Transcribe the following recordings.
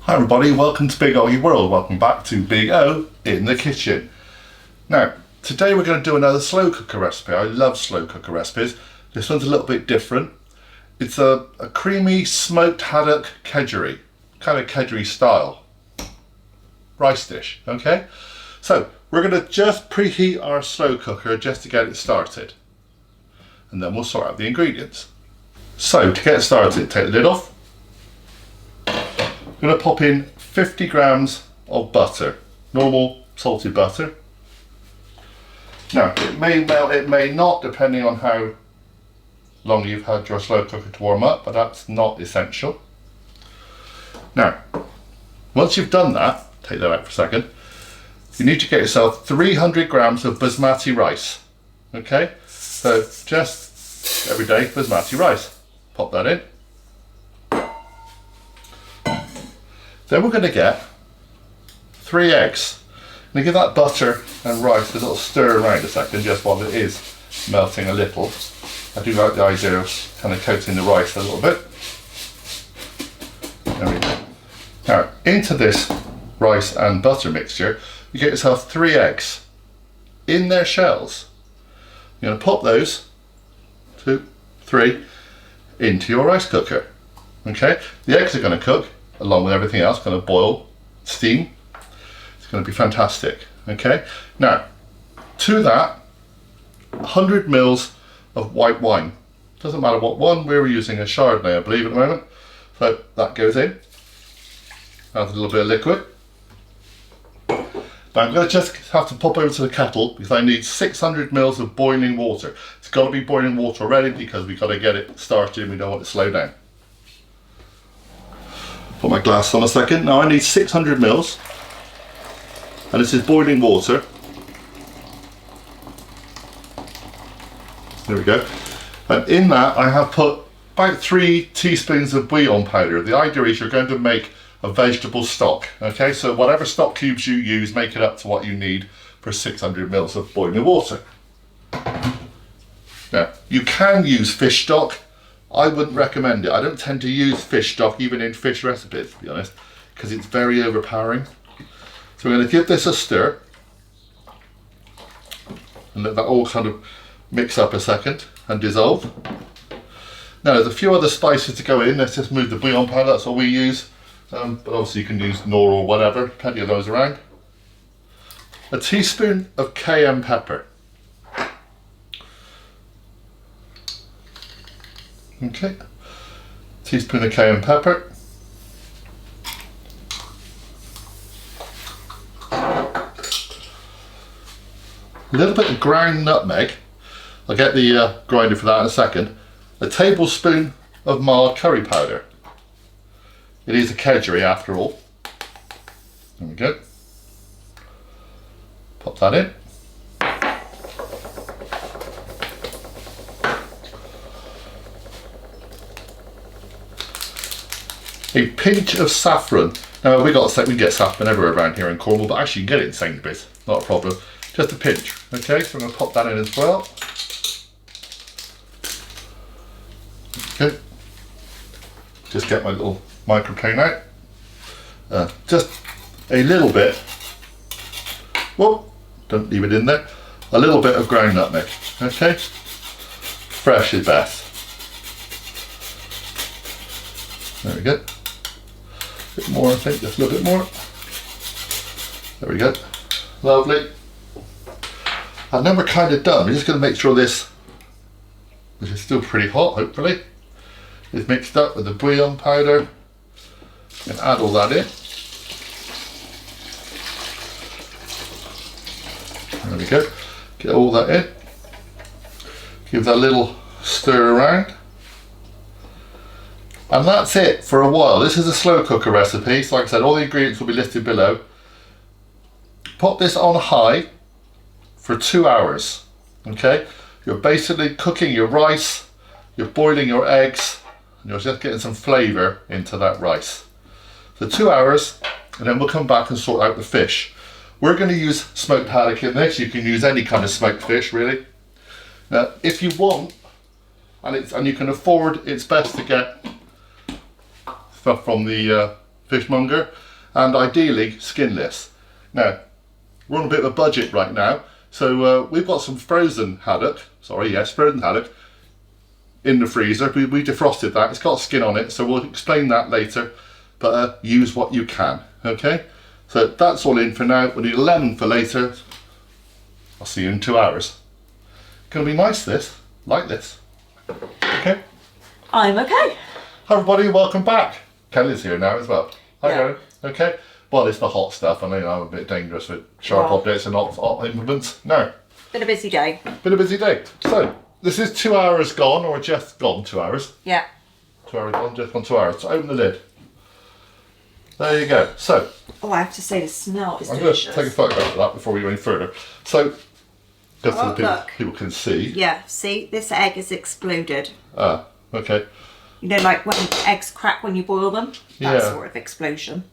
Hi everybody, welcome to Big Oggie World. Welcome back to Big O in the kitchen. Now, today we're going to do another slow cooker recipe. I love slow cooker recipes. This one's a little bit different. It's a creamy smoked haddock kedgeree, kind of kedgeree style rice dish, okay? So, we're going to just preheat our slow cooker just to get it started. And then we'll sort out the ingredients. So, to get started, take the lid off. I'm going to pop in 50 grams of butter, normal salted butter. Now, it may melt, it may not, depending on how long you've had your slow cooker to warm up, but that's not essential. Now, once you've done that, take that out for a second, you need to get yourself 300 grams of basmati rice. Okay, so just everyday basmati rice. Pop that in. Then we're going to get 3 eggs. I'm going to give that butter and rice a little stir around a second, just while it is melting a little. I do like the idea of kind of coating the rice a little bit. There we go. Now, into this rice and butter mixture, you get yourself 3 eggs in their shells. You're going to pop those, 2, 3, into your rice cooker. Okay, the eggs are going to cook along with everything else, going to boil, steam. It's going to be fantastic. Okay, now to that, 100 mils of white wine. Doesn't matter what one, we're using a Chardonnay, I believe, at the moment. So that goes in. Add a little bit of liquid. Now I'm going to just have to pop over to the kettle because I need 600 mils of boiling water. It's got to be boiling water already because we've got to get it started and we don't want it to slow down. Put my glass on a second. Now I need 600 mils, and this is boiling water. There we go. And in that I have put about 3 teaspoons of bouillon powder. The idea is you're going to make a vegetable stock. Okay, so whatever stock cubes you use, make it up to what you need for 600 mils of boiling water. Now, you can use fish stock. I wouldn't recommend it. I don't tend to use fish stock even in fish recipes, to be honest, because it's very overpowering. So we're going to give this a stir and let that all kind of mix up a second and dissolve. Now there's a few other spices to go in. Let's just move the bouillon powder, that's all we use. But obviously you can use Knorr or whatever, plenty of those around. A teaspoon of cayenne pepper. Okay, teaspoon of cayenne pepper. A little bit of ground nutmeg. I'll get the grinder for that in a second. A tablespoon of mild curry powder. It is a kedgeree after all. There we go. Pop that in. A pinch of saffron. Now we can get saffron everywhere around here in Cornwall, but actually you can get it in Sainsbury's, not a problem. Just a pinch. Okay, so I'm going to pop that in as well. Okay. Just get my little microplane out. Just a little bit. Whoop! Don't leave it in there. A little bit of ground nutmeg. Okay. Fresh is best. There we go. Bit more, I think, just a little bit more. There we go. Lovely. And then we're kind of done. We're just going to make sure this, which is still pretty hot, hopefully, is mixed up with the bouillon powder. And add all that in. There we go. Get all that in. Give that a little stir around. And that's it for a while. This is a slow cooker recipe, so like I said, all the ingredients will be listed below. Pop this on high for 2 hours, okay? You're basically cooking your rice, you're boiling your eggs, and you're just getting some flavour into that rice. So 2 hours, and then we'll come back and sort out the fish. We're going to use smoked haddock in this. You can use any kind of smoked fish, really. Now, if you want, and you can afford, it's best to get stuff from the fishmonger, and ideally skinless. Now, we're on a bit of a budget right now, so we've got some frozen haddock, frozen haddock in the freezer. We defrosted that, it's got skin on it, so we'll explain that later, but use what you can, okay? So that's all in for now. We need a lemon for later. I'll see you in 2 hours. Gonna be nice this, like this, okay? I'm okay. Hi everybody, welcome back. Kelly's here now as well. Hi, Karen. Okay. Well, it's the hot stuff. I know I'm a bit dangerous with sharp objects and hot implements. No. Been a busy day. Been a busy day. So, this is 2 hours gone, or just gone 2 hours. Yeah. 2 hours gone, just gone 2 hours. So open the lid. There you go. So. Oh, I have to say the smell is I'm delicious. going to take a photograph of that before we go any further. So, just so the people can see. Yeah, see, this egg is exploded. Ah, okay. You know, like when eggs crack when you boil them? That sort of explosion.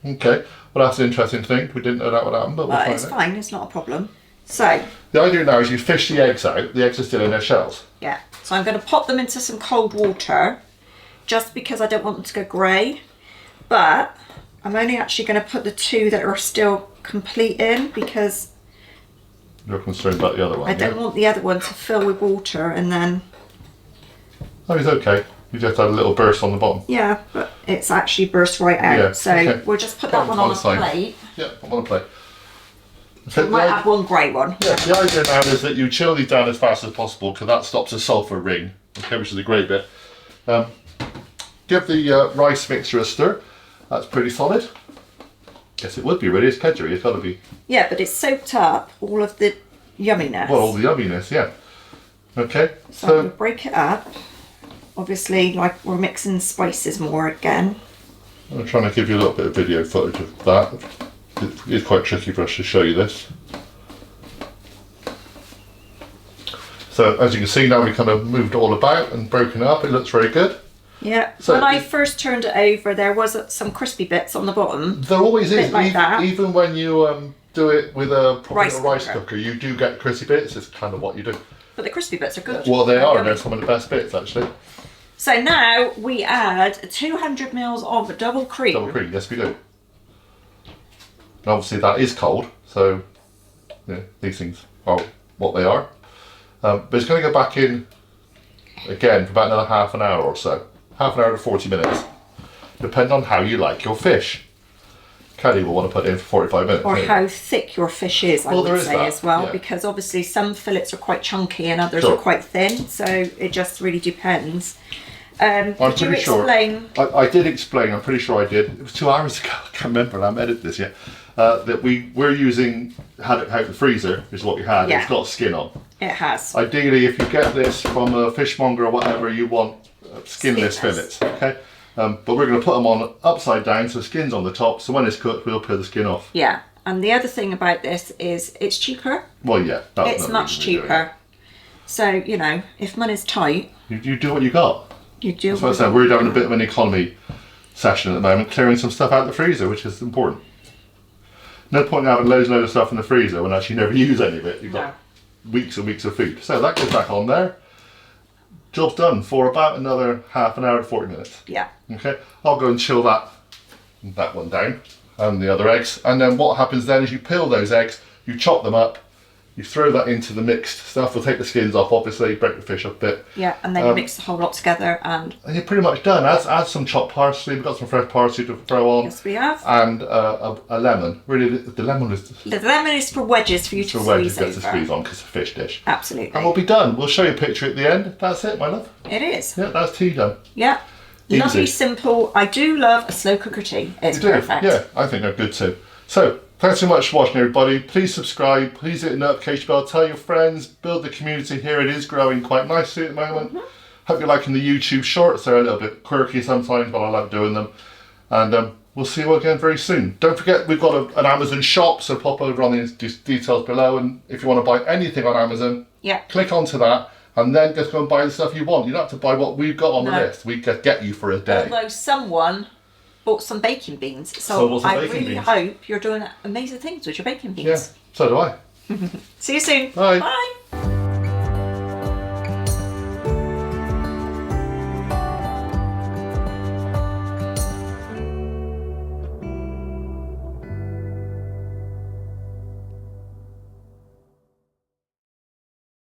Okay, well that's an interesting thing. We didn't know that would happen, but we'll find it's fine, it's not a problem. So, the idea now is you fish the eggs out. The eggs are still in their shells. Yeah, so I'm going to pop them into some cold water, just because I don't want them to go grey. But I'm only actually going to put the 2 that are still complete in, because you're concerned about the other one. I don't want the other one to fill with water and then. Oh, he's okay. You just had a little burst on the bottom. Yeah, but it's actually burst right out. Yeah, so we'll just put that one on a plate. Yeah, I'm on a plate. So we might have one grey one. Yeah, the idea now is that you chill these down as fast as possible, because that stops the sulphur ring, okay, which is the great bit. Give the rice mixture a stir. That's pretty solid. Guess it would be really. It's kedgeree. It's got to be. Yeah, but it's soaked up all of the yumminess. Well, all the yumminess, yeah. Okay. So we'll break it up. Obviously, like we're mixing spices more again. I'm trying to give you a little bit of video footage of that. It's quite tricky for us to show you this. So as you can see now, we kind of moved it all about and broken it up. It looks very good. Yeah. So when I first turned it over, there was some crispy bits on the bottom. There always is, like that. Even when you do it with a rice cooker, you do get crispy bits. It's kind of what you do. But the crispy bits are good. Well, they are, and they're some of the best bits actually. So now we add 200 ml of double cream. Double cream, yes we do. And obviously that is cold, so yeah, these things are what they are. But it's going to go back in again for about another half an hour or so. Half an hour to 40 minutes, depending on how you like your fish. Kelly will want to put it in for 45 minutes. Or how thick your fish is, I would say as well, yeah. Because obviously some fillets are quite chunky and others are quite thin, so it just really depends. Did you explain? I did explain, I'm pretty sure I did. It was 2 hours ago, I can't remember, and I haven't edited this yet. That we're using haddock out the freezer, is what we had. Yeah. It's got skin on. It has. Ideally, if you get this from a fishmonger or whatever, you want skinless fillets, okay? But we're going to put them on upside down, so the skin's on the top, so when it's cooked, we'll peel the skin off. Yeah, and the other thing about this is it's cheaper. Well, yeah. It's much cheaper. So, you know, if money's tight... You do what you got. You do. That's what I said. We're having a bit of an economy session at the moment, clearing some stuff out of the freezer, which is important. No point in having loads and loads of stuff in the freezer when actually you never use any of it. You've got weeks and weeks of food. So that goes back on there. Job's done for about another half an hour to 40 minutes. Yeah. Okay, I'll go and chill that one down and the other eggs. And then what happens then is you peel those eggs, you chop them up, you throw that into the mixed stuff. We'll take the skins off, obviously, break the fish up a bit. Yeah, and then you mix the whole lot together and you're pretty much done. Add some chopped parsley. We've got some fresh parsley to throw on. Yes, we have. And a lemon. Really, the lemon is... The lemon is for wedges for you to squeeze over. For wedges, to squeeze on, because it's a fish dish. Absolutely. And we'll be done. We'll show you a picture at the end. That's it, my love. It is. Yeah, that's tea done. Yeah. Easy. Lovely, simple. I do love a slow cooker tea. It's perfect. Yeah, I think they're good too. So, thanks so much for watching, everybody. Please subscribe, please hit the notification bell, tell your friends, build the community here. It is growing quite nicely at the moment. Hope you're liking the YouTube shorts. They're a little bit quirky sometimes, but I like doing them. And we'll see you again very soon. Don't forget, we've got an Amazon shop, so pop over on the details below. And if you want to buy anything on Amazon, click onto that. And then just go and buy the stuff you want. You don't have to buy what we've got on the list. We can get you for a day. Although someone bought some baking beans. So I really hope you're doing amazing things with your baking beans. Yeah, so do I. See you soon. Bye. Bye.